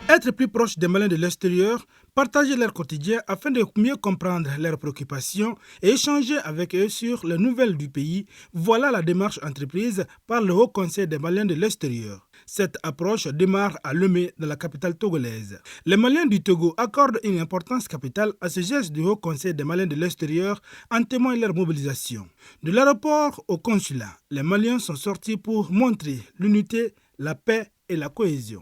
Être plus proche des Maliens de l'extérieur, partager leur quotidien afin de mieux comprendre leurs préoccupations et échanger avec eux sur les nouvelles du pays, voilà la démarche entreprise par le Haut Conseil des Maliens de l'extérieur. Cette approche démarre à Lomé, dans la capitale togolaise. Les Maliens du Togo accordent une importance capitale à ce geste du Haut Conseil des Maliens de l'extérieur, en témoigne leur mobilisation. De l'aéroport au consulat, les Maliens sont sortis pour montrer l'unité, la paix et la cohésion.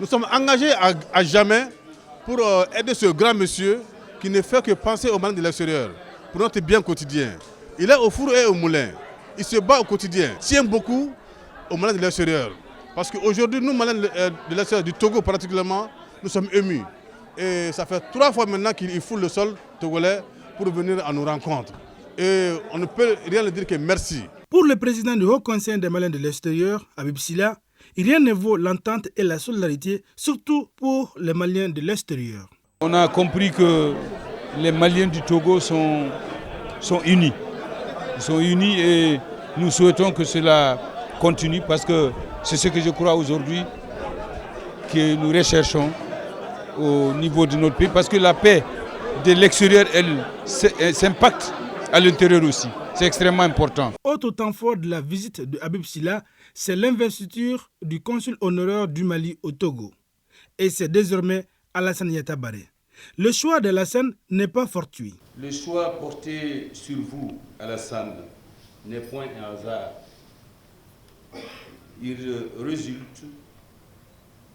Nous sommes engagés à jamais pour aider ce grand monsieur qui ne fait que penser aux Maliens de l'extérieur, pour notre bien quotidien. Il est au four et au moulin. Il se bat au quotidien. Il tient beaucoup aux Maliens de l'extérieur. Parce qu'aujourd'hui, nous, Maliens de l'extérieur, du Togo particulièrement, nous sommes émus. Et ça fait 3 fois maintenant qu'il foule le sol togolais pour venir à nos rencontres. Et on ne peut rien lui dire que merci. Pour le président du Haut Conseil des Maliens de l'extérieur, Habib Silla, rien ne vaut l'entente et la solidarité, surtout pour les Maliens de l'extérieur. On a compris que les Maliens du Togo sont unis. Ils sont unis et nous souhaitons que cela continue parce que c'est ce que je crois aujourd'hui que nous recherchons au niveau de notre pays. Parce que la paix de l'extérieur, elle s'impacte à l'intérieur aussi. C'est extrêmement important. Autre temps fort de la visite de Habib Silla, c'est l'investiture du consul honoraire du Mali au Togo. Et c'est désormais Alassane Yatabare. Le choix d'Alassane n'est pas fortuit. Le choix porté sur vous, Alassane, n'est point un hasard. Il résulte,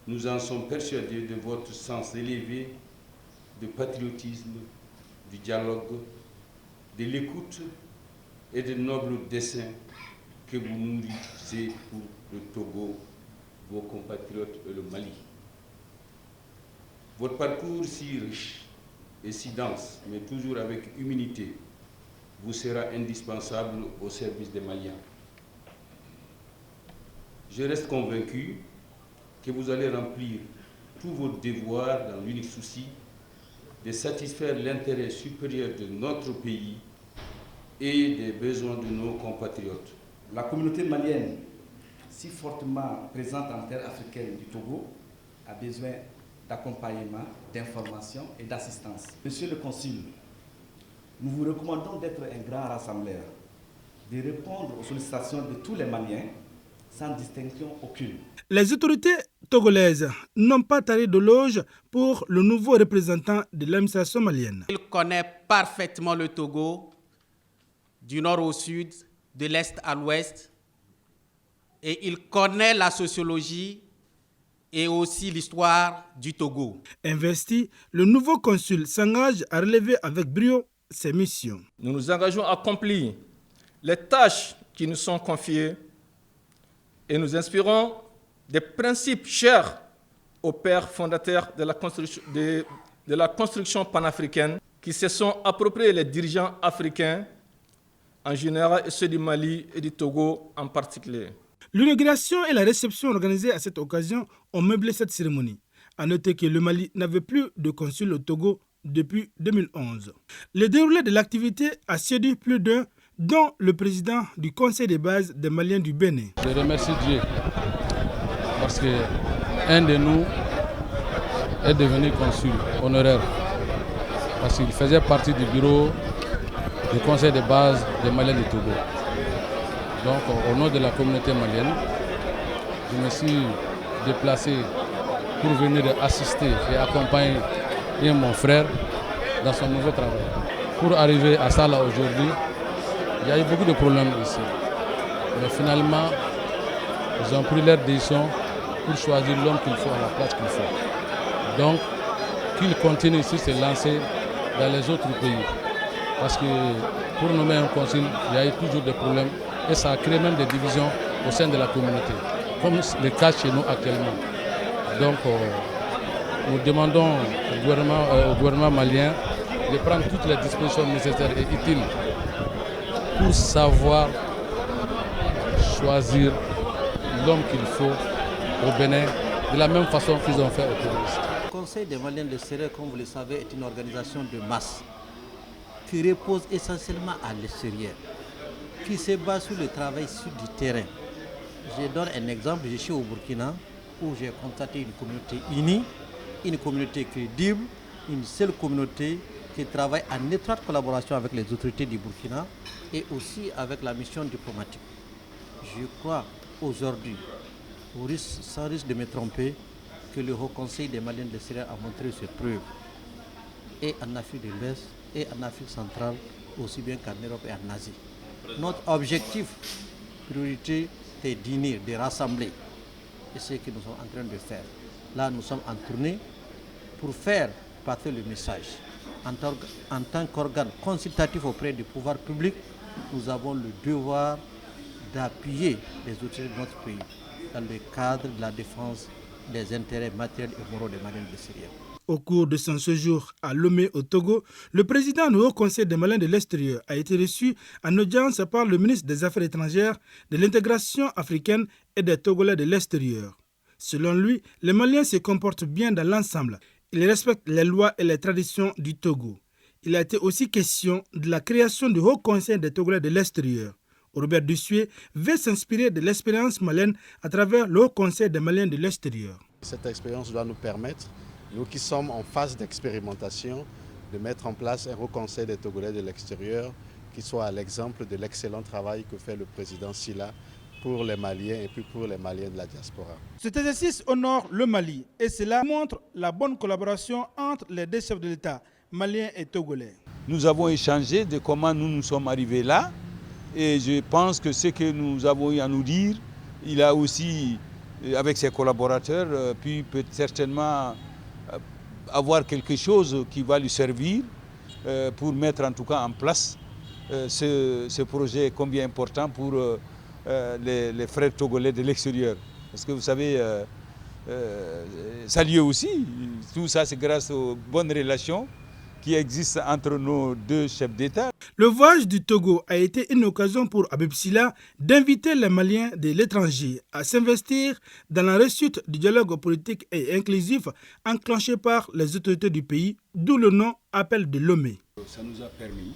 nous en sommes persuadés, de votre sens élevé de patriotisme, du dialogue, de l'écoute et de nobles desseins que vous nourrissez pour le Togo, vos compatriotes et le Mali. Votre parcours si riche et si dense, mais toujours avec humilité, vous sera indispensable au service des Maliens. Je reste convaincu que vous allez remplir tous vos devoirs dans l'unique souci de satisfaire l'intérêt supérieur de notre pays et des besoins de nos compatriotes. La communauté malienne, si fortement présente en terre africaine du Togo, a besoin d'accompagnement, d'information et d'assistance. Monsieur le Consul, nous vous recommandons d'être un grand rassembleur, de répondre aux sollicitations de tous les Maliens sans distinction aucune. Les autorités togolaises n'ont pas taré de loge pour le nouveau représentant de l'administration malienne. Il connaît parfaitement le Togo, du nord au sud, de l'est à l'ouest, et il connaît la sociologie et aussi l'histoire du Togo. Investi, le nouveau consul s'engage à relever avec brio ses missions. Nous nous engageons à accomplir les tâches qui nous sont confiées et nous inspirons des principes chers aux pères fondateurs de la construction panafricaine qui se sont appropriés les dirigeants africains en général et ceux du Mali et du Togo en particulier. L'inauguration et la réception organisées à cette occasion ont meublé cette cérémonie. À noter que le Mali n'avait plus de consul au Togo depuis 2011. Le déroulé de l'activité a séduit plus d'un, dont le président du conseil de base des Maliens du Bénin. Je remercie Dieu parce qu'un de nous est devenu consul honoraire parce qu'il faisait partie du bureau du conseil de base des Maliens du Togo. Donc au nom de la communauté malienne, je me suis déplacé pour venir assister et accompagner mon frère dans son nouveau travail. Pour arriver à ça là aujourd'hui, il y a eu beaucoup de problèmes ici. Mais finalement, ils ont pris leur décision pour choisir l'homme qu'il faut à la place qu'il faut. Donc, qu'il continue sur ses lancées dans les autres pays. Parce que pour nommer un consul, il y a eu toujours des problèmes et ça a créé même des divisions au sein de la communauté, comme le cas chez nous actuellement. Donc nous demandons au gouvernement malien de prendre toutes les dispositions nécessaires et utiles pour savoir choisir l'homme qu'il faut au Bénin, de la même façon qu'ils ont fait aux terroristes. Le Conseil des Maliens de l'extérieur, comme vous le savez, est une organisation de masse qui repose essentiellement à l'extérieur, qui se base sur le travail sur du terrain. Je donne un exemple, je suis au Burkina où j'ai constaté une communauté unie, une communauté crédible, une seule communauté qui travaille en étroite collaboration avec les autorités du Burkina et aussi avec la mission diplomatique. Je crois aujourd'hui, sans risque de me tromper, que le Haut Conseil des Maliens de l'extérieur a montré ses preuves, et en Afrique de l'Ouest, et en Afrique centrale, aussi bien qu'en Europe et en Asie. Notre objectif, priorité, c'est d'unir, de rassembler. Et c'est ce que nous sommes en train de faire. Là, nous sommes en tournée pour faire passer le message. En tant qu'organe consultatif auprès du pouvoir public, nous avons le devoir d'appuyer les autorités de notre pays dans le cadre de la défense des intérêts matériels et moraux des Maliens de l'extérieur. Au cours de son séjour à Lomé au Togo, le président du Haut Conseil des Maliens de l'extérieur a été reçu en audience par le ministre des Affaires étrangères, de l'intégration africaine et des Togolais de l'extérieur. Selon lui, les Maliens se comportent bien dans l'ensemble. Ils respectent les lois et les traditions du Togo. Il a été aussi question de la création du Haut Conseil des Togolais de l'extérieur. Robert Dussuet veut s'inspirer de l'expérience malienne à travers le Haut Conseil des Maliens de l'extérieur. Cette expérience doit nous permettre, nous qui sommes en phase d'expérimentation, de mettre en place un Haut Conseil des Togolais de l'extérieur qui soit à l'exemple de l'excellent travail que fait le président Sylla pour les Maliens et puis pour les Maliens de la diaspora. Cet exercice honore le Mali et cela montre la bonne collaboration entre les deux chefs de l'État, maliens et togolais. Nous avons échangé de comment nous sommes arrivés là et je pense que ce que nous avons eu à nous dire, il a aussi, avec ses collaborateurs, pu peut certainement avoir quelque chose qui va lui servir pour mettre en tout cas en place ce projet combien important pour les frères togolais de l'extérieur. Parce que vous savez, ça lieu aussi, tout ça c'est grâce aux bonnes relations qui existent entre nos deux chefs d'État. Le voyage du Togo a été une occasion pour Habib Sylla d'inviter les Maliens de l'étranger à s'investir dans la réussite du dialogue politique et inclusif enclenché par les autorités du pays, d'où le nom appel de Lomé. Ça nous a permis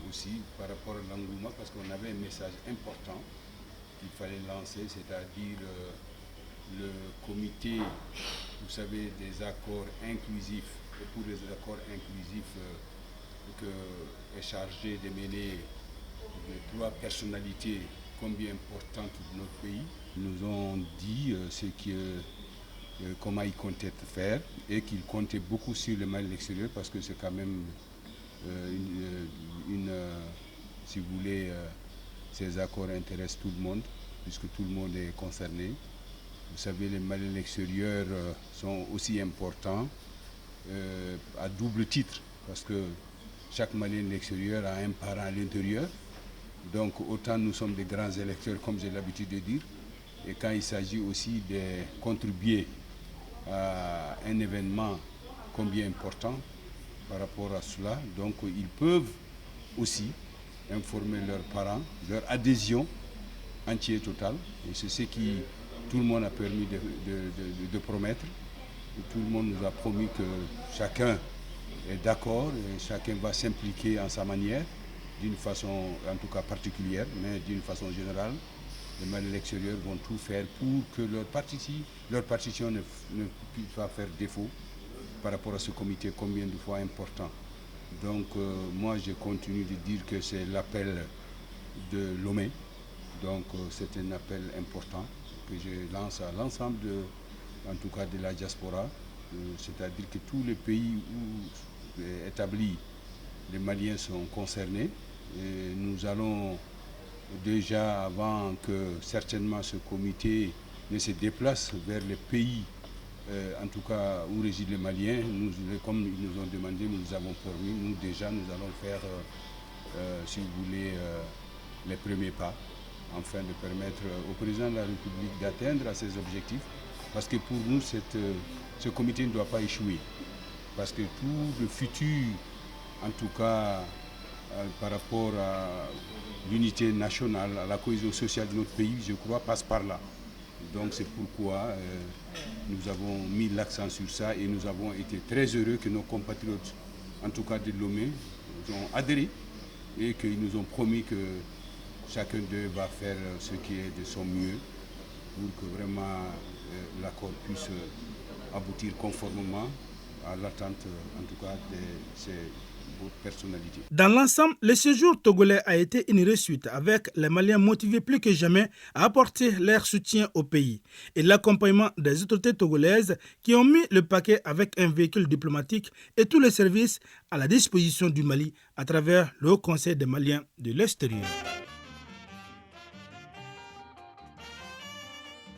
aussi par rapport à l'engouement, parce qu'on avait un message important qu'il fallait lancer, c'est-à-dire le comité, vous savez, des accords inclusifs. Et pour les accords inclusifs que est chargé de mener les 3 personnalités combien importantes de notre pays, nous ont dit comment ils comptaient faire et qu'ils comptaient beaucoup sur le Mali de l'extérieur parce que c'est quand même si vous voulez, ces accords intéressent tout le monde puisque tout le monde est concerné. Vous savez, les Maliens de l'extérieur sont aussi importants à double titre, parce que chaque Malien de l'extérieur a un parent à l'intérieur. Donc autant nous sommes des grands électeurs, comme j'ai l'habitude de dire, et quand il s'agit aussi de contribuer à un événement combien important par rapport à cela, donc ils peuvent aussi informer leurs parents, leur adhésion entière et totale, et c'est ce qui tout le monde a permis de promettre. Tout le monde nous a promis que chacun est d'accord et chacun va s'impliquer en sa manière, d'une façon en tout cas particulière, mais d'une façon générale. Les Maliens de l'extérieur vont tout faire pour que leur partition ne puisse pas faire défaut par rapport à ce comité combien de fois important. Donc moi je continue de dire que c'est l'appel de Lomé, donc c'est un appel important que je lance à l'ensemble en tout cas de la diaspora, c'est-à-dire que tous les pays où établis les Maliens sont concernés. Et nous allons déjà, avant que certainement ce comité ne se déplace vers les pays en tout cas où résident les Maliens. Comme ils nous ont demandé, nous avons permis, nous allons faire, si vous voulez, les premiers pas, afin de permettre au président de la République d'atteindre à ses objectifs. Parce que pour nous, ce comité ne doit pas échouer. Parce que tout le futur, en tout cas par rapport à l'unité nationale, à la cohésion sociale de notre pays, je crois, passe par là. Donc c'est pourquoi nous avons mis l'accent sur ça et nous avons été très heureux que nos compatriotes, en tout cas de Lomé, ont adhéré et qu'ils nous ont promis que chacun d'eux va faire ce qui est de son mieux pour que vraiment l'accord puisse aboutir conformément à l'attente, en tout cas, de ces personnalités. Dans l'ensemble, le séjour togolais a été une réussite avec les Maliens motivés plus que jamais à apporter leur soutien au pays et l'accompagnement des autorités togolaises qui ont mis le paquet avec un véhicule diplomatique et tous les services à la disposition du Mali à travers le Haut Conseil des Maliens de l'extérieur.